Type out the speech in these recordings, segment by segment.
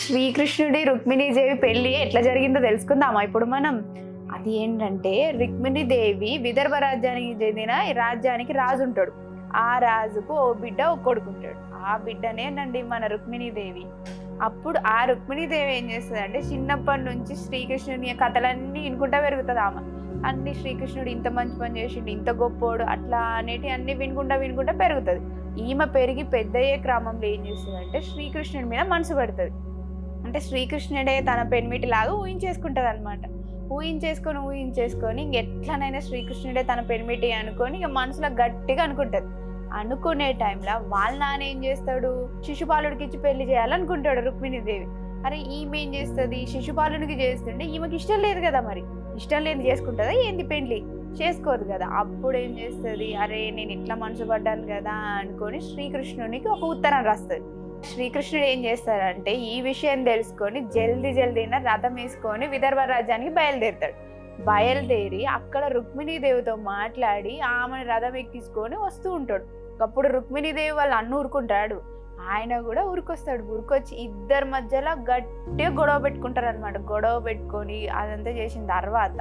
శ్రీకృష్ణుడి రుక్మిణీదేవి పెళ్లి ఎట్లా జరిగిందో తెలుసుకుందామా ఇప్పుడు మనం. అది ఏంటంటే రుక్మిణీదేవి విదర్భ రాజ్యానికి చెందిన ఈ రాజ్యానికి రాజు ఉంటాడు. ఆ రాజుకు ఓ బిడ్డ ఓ కొడుకుంటాడు. ఆ బిడ్డనేనండి మన రుక్మిణీదేవి. అప్పుడు ఆ రుక్మిణీదేవి ఏం చేస్తుంది అంటే చిన్నప్పటి నుంచి శ్రీకృష్ణుని కథలన్నీ వినుకుంటా పెరుగుతుంది ఆమె. అన్ని శ్రీకృష్ణుడు ఇంత మంచి పని చేసిండు, ఇంత గొప్పోడు, అట్లా అనేటి అన్ని వినుకుంటా పెరుగుతుంది. ఈమె పెరిగి పెద్దయ్యే క్రమంలో ఏం చేస్తుంది అంటే శ్రీకృష్ణుడి మీద మనసు పెడుతుంది. అంటే శ్రీకృష్ణుడే తన పెనిమిటి లాగా ఊహించేసుకుంటది అనమాట. ఊహించేసుకొని ఎట్లనైనా శ్రీకృష్ణుడే తన పెనిమిటి అనుకొని ఇక మనసులో గట్టిగా అనుకుంటది. అనుకునే టైంలో వాళ్ళ నాన్న ఏం చేస్తాడు, శిశుపాలుడికి ఇచ్చి పెళ్లి చేయాలనుకుంటాడు రుక్మిణీదేవి. అరే ఈమె ఏం చేస్తుంది, శిశుపాలునికి చేస్తుంటే ఈమెకి ఇష్టం లేదు కదా, మరి ఇష్టం లేదు చేసుకుంటుందా ఏంది, పెళ్లి చేసుకోదు కదా. అప్పుడు ఏం చేస్తుంది, అరే నేను ఇట్లా మనసు పడ్డాను కదా అనుకొని శ్రీకృష్ణునికి ఒక ఉత్తరం రాస్తుంది. శ్రీకృష్ణుడు ఏం చేస్తారంటే ఈ విషయం తెలుసుకొని జల్దీన రథం వేసుకొని విదర్భ రాజ్యానికి బయలుదేరి అక్కడ రుక్మిణీదేవితో మాట్లాడి ఆమెను రథం ఎక్కించుకొని వస్తూ ఉంటాడు. అప్పుడు రుక్మిణీదేవి వాళ్ళు అన్న ఊరుకుంటాడు, ఆయన కూడా ఊరుకొచ్చి ఇద్దరి మధ్యలో గట్టిగా గొడవ పెట్టుకుంటారు అనమాట. గొడవ పెట్టుకొని అదంతా చేసిన తర్వాత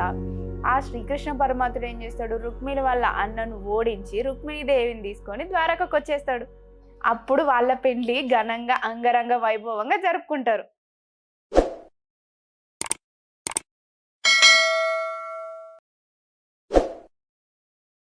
ఆ శ్రీకృష్ణ పరమాత్ముడు ఏం చేస్తాడు, రుక్మిణి వాళ్ళ అన్నను ఓడించి రుక్మిణీదేవిని తీసుకొని ద్వారకకు వచ్చేస్తాడు. అప్పుడు వాళ్ళ పెళ్లి ఘనంగా అంగరంగ వైభవంగా జరుపుకుంటారు.